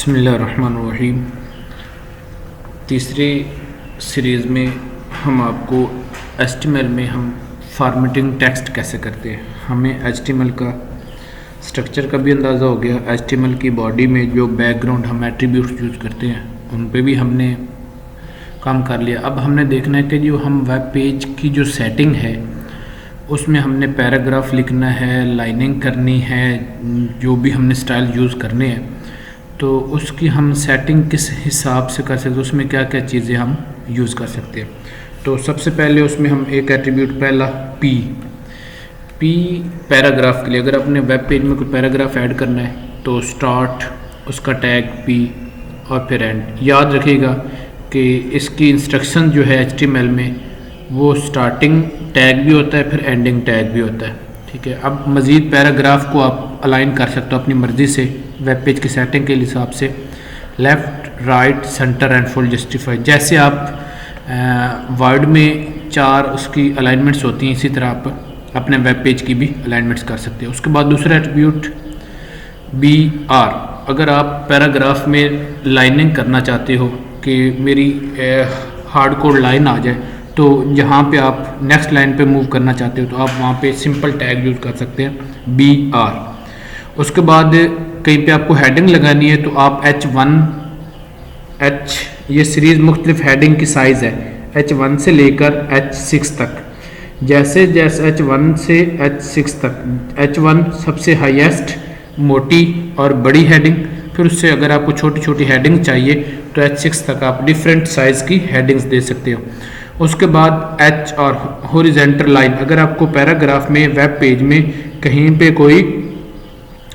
बिस्मिल्लाहिर्रहमानिर्रहीम। तीसरी सीरीज़ में हम आपको HTML में हम फॉर्मेटिंग टेक्स्ट कैसे करते हैं, हमें HTML का स्ट्रक्चर का भी अंदाज़ा हो गया। HTML की बॉडी में जो बैकग्राउंड हम एट्रीब्यूट्स यूज़ करते हैं उन पे भी हमने काम कर लिया। अब हमने देखना है कि जो हम वेब पेज की जो सेटिंग है उसमें हमने पैराग्राफ लिखना है, लाइनिंग करनी है, जो भी हमने स्टाइल यूज़ करने हैं तो उसकी हम सेटिंग किस हिसाब से कर सकते हैं, उसमें क्या क्या चीज़ें हम यूज़ कर सकते हैं। तो सबसे पहले उसमें हम एक एट्रीब्यूट पहला पी पैराग्राफ के लिए, अगर अपने वेब पेज में कोई पैराग्राफ ऐड करना है तो स्टार्ट, उसका टैग पी और फिर एंड। याद रखिएगा कि इसकी इंस्ट्रक्शन जो है HTML में वो स्टार्टिंग टैग भी होता है, फिर एंडिंग टैग भी होता है। ठीक है, अब मज़ीद पैराग्राफ को आप अलाइन कर सकते हो अपनी मर्ज़ी से वेब पेज की सेटिंग के हिसाब से, left, right, centre and full justify. जैसे आप वर्ड में 4 उसकी अलाइनमेंट्स होती हैं, इसी तरह आप अपने वेब पेज की भी अलाइनमेंट्स कर सकते हैं। उसके बाद दूसरा एट्रीब्यूट BR, अगर आप पैराग्राफ में लाइनिंग करना चाहते हो कि मेरी हार्डकोर लाइन आ जाए, तो जहाँ पे आप नेक्स्ट लाइन पे मूव करना चाहते हो तो आप वहाँ पे सिंपल टैग यूज़ कर सकते हैं BR। उसके बाद कहीं पे आपको हेडिंग लगानी है तो आप H1 ये सीरीज़ मुख्तलिफ हेडिंग की साइज़ है, H1 से लेकर H6 तक। जैसे जैसे H1 से H6 तक, H1 सबसे हाईएस्ट मोटी और बड़ी हेडिंग, फिर उससे अगर आपको छोटी छोटी हेडिंग चाहिए तो H6 तक आप डिफरेंट साइज़ की हेडिंग्स दे सकते हो। उसके बाद H और हॉरिजॉन्टल लाइन, अगर आपको पैराग्राफ में वेब पेज में कहीं पे कोई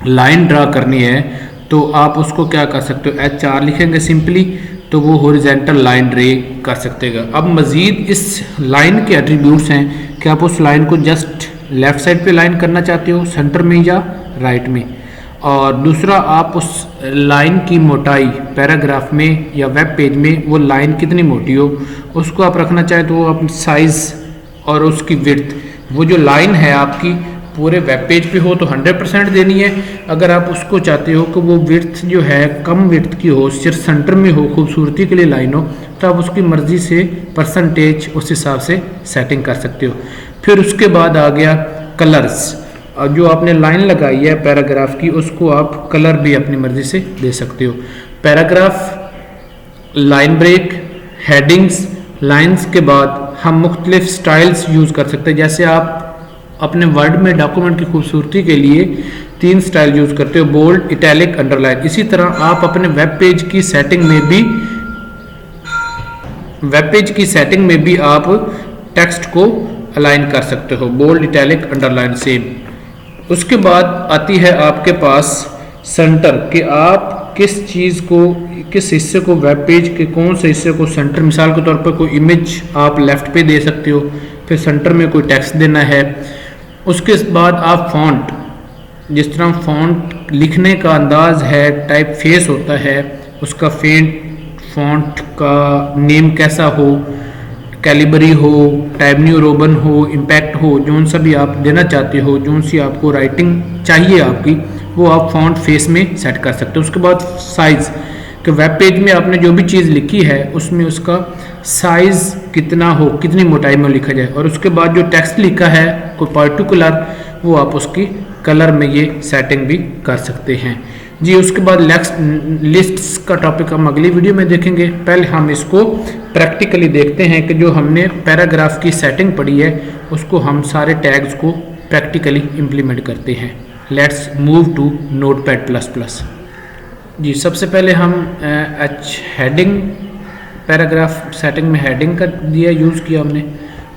लाइन ड्रा करनी है तो आप उसको क्या कर सकते हो, HR लिखेंगे सिंपली तो वो हॉरिजॉन्टल लाइन ड्रा कर सकते हैं। अब मज़ीद इस लाइन के एट्रीब्यूट्स हैं कि आप उस लाइन को जस्ट लेफ़्ट साइड पे लाइन करना चाहते हो, सेंटर में या राइट में, और दूसरा आप उस लाइन की मोटाई पैराग्राफ में या वेब पेज में वो लाइन कितनी मोटी हो उसको आप रखना चाहें तो आप साइज़ और उसकी विड्थ, वो जो लाइन है आपकी पूरे वेब पेज पे हो तो 100% देनी है। अगर आप उसको चाहते हो कि वो विड्थ जो है कम विड्थ की हो, सिर्फ सेंटर में हो, खूबसूरती के लिए लाइन हो, तो आप उसकी मर्ज़ी से परसेंटेज उस हिसाब से सेटिंग कर सकते हो। फिर उसके बाद आ गया कलर्स, जो आपने लाइन लगाई है पैराग्राफ की उसको आप कलर भी अपनी मर्ज़ी से दे सकते हो। Paragraph, line break, headings, lines के बाद हम मुख्तलिफ स्टाइल्स यूज़ कर सकते हैं। जैसे आप अपने वर्ड में डॉक्यूमेंट की खूबसूरती के लिए 3 स्टाइल यूज़ करते हो, बोल्ड, इटैलिक, अंडरलाइन। इसी तरह आप अपने वेब पेज की सेटिंग में भी आप टेक्स्ट को अलाइन कर सकते हो, बोल्ड, इटैलिक, अंडरलाइन सेम। उसके बाद आती है आपके पास सेंटर, कि आप किस चीज़ को, किस हिस्से को, वेब पेज के कौन से हिस्से को सेंटर, मिसाल के तौर पर कोई इमेज आप लेफ़्ट पे दे सकते हो, फिर सेंटर में कोई टेक्स्ट देना है। उसके बाद आप फ़ॉन्ट, जिस तरह फ़ॉन्ट लिखने का अंदाज़ है, टाइप फेस होता है, उसका फ़ॉन्ट का नेम कैसा हो, कैलिबरी हो, टाइम न्यू रोमन हो, इम्पैक्ट हो, जोन सा भी आप देना चाहते हो, जोन सी आपको राइटिंग चाहिए आपकी, वो आप फ़ॉन्ट फेस में सेट कर सकते हो। उसके बाद साइज़, कि वेब पेज में आपने जो भी चीज़ लिखी है उसमें उसका साइज़ कितना हो, कितनी मोटाई में लिखा जाए। और उसके बाद जो टेक्स्ट लिखा है कोई पर्टिकुलर, वो आप उसकी कलर में ये सेटिंग भी कर सकते हैं जी। उसके बाद लिस्ट्स का टॉपिक हम अगली वीडियो में देखेंगे। पहले हम इसको प्रैक्टिकली देखते हैं कि जो हमने पैराग्राफ की सेटिंग पढ़ी है उसको हम सारे टैग्स को प्रैक्टिकली इम्प्लीमेंट करते हैं। Let's move to Notepad++. जी, सबसे पहले हम हेडिंग, पैराग्राफ सेटिंग में हेडिंग का दिया यूज़ किया हमने,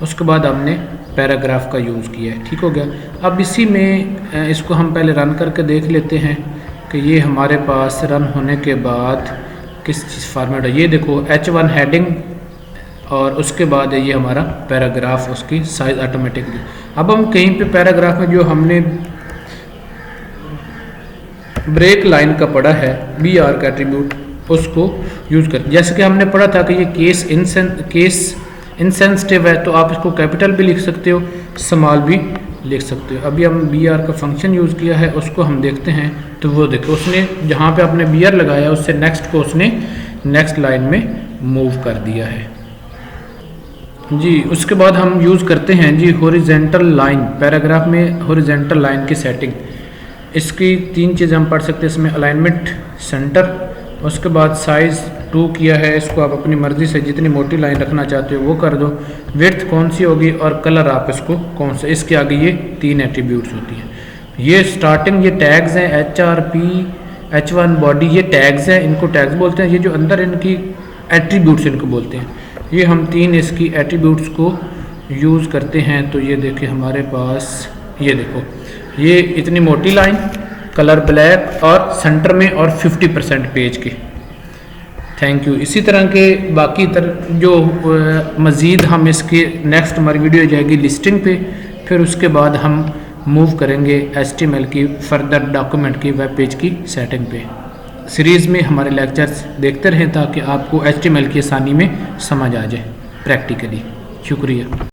उसके बाद हमने पैराग्राफ का यूज़ किया है। ठीक हो गया। अब इसी में इसको हम पहले रन करके देख लेते हैं कि ये हमारे पास रन होने के बाद किस चीज़ फॉर्मेट है। ये देखो H1 हेडिंग और उसके बाद ये हमारा पैराग्राफ, उसकी साइज़ ऑटोमेटिकली। अब हम कहीं पे पैराग्राफ में जो हमने ब्रेक लाइन का पढ़ा है BR का एट्रीब्यूट, उसको यूज़ कर, जैसे कि हमने पढ़ा था कि ये केस इनसेंसिटिव है तो आप इसको कैपिटल भी लिख सकते हो, स्मॉल भी लिख सकते हो। अभी हम बी आर का फंक्शन यूज़ किया है, उसको हम देखते हैं। तो वो देखो उसने जहाँ पे आपने बी आर लगाया उससे नेक्स्ट को उसने नेक्स्ट लाइन में मूव कर दिया है जी। उसके बाद हम यूज़ करते हैं जी हॉरिजेंटल लाइन। पैराग्राफ में हॉरिजेंटल लाइन की सेटिंग, इसकी 3 चीज़ें हम पढ़ सकते हैं इसमें। अलाइनमेंट, सेंटर, उसके बाद साइज़ 2 किया है, इसको आप अपनी मर्ज़ी से जितनी मोटी लाइन रखना चाहते हो वो कर दो। विड्थ कौन सी होगी और कलर आप इसको कौन सा, इसके आगे ये 3 एट्रीब्यूट्स होती हैं। ये स्टार्टिंग ये टैग्स हैं HRP H1 बॉडी, ये टैग्स हैं, इनको टैग्स बोलते हैं। ये जो अंदर इनकी एट्रीब्यूट्स इनको बोलते हैं। ये हम 3 इसकी एट्रीब्यूट्स को यूज़ करते हैं। तो ये देखिए हमारे पास, ये देखो ये इतनी मोटी लाइन, कलर ब्लैक और सेंटर में और 50% पेज के। Thank you. इसी तरह के बाकी जो मज़ीद हम इसके नेक्स्ट हमारी वीडियो जाएगी लिस्टिंग पे, फिर उसके बाद हम मूव करेंगे HTML की फर्दर डॉक्यूमेंट की वेब पेज की सेटिंग पे। सीरीज़ में हमारे लेक्चर्स देखते रहें ताकि आपको HTML की आसानी में समझ आ जाए प्रैक्टिकली। शुक्रिया।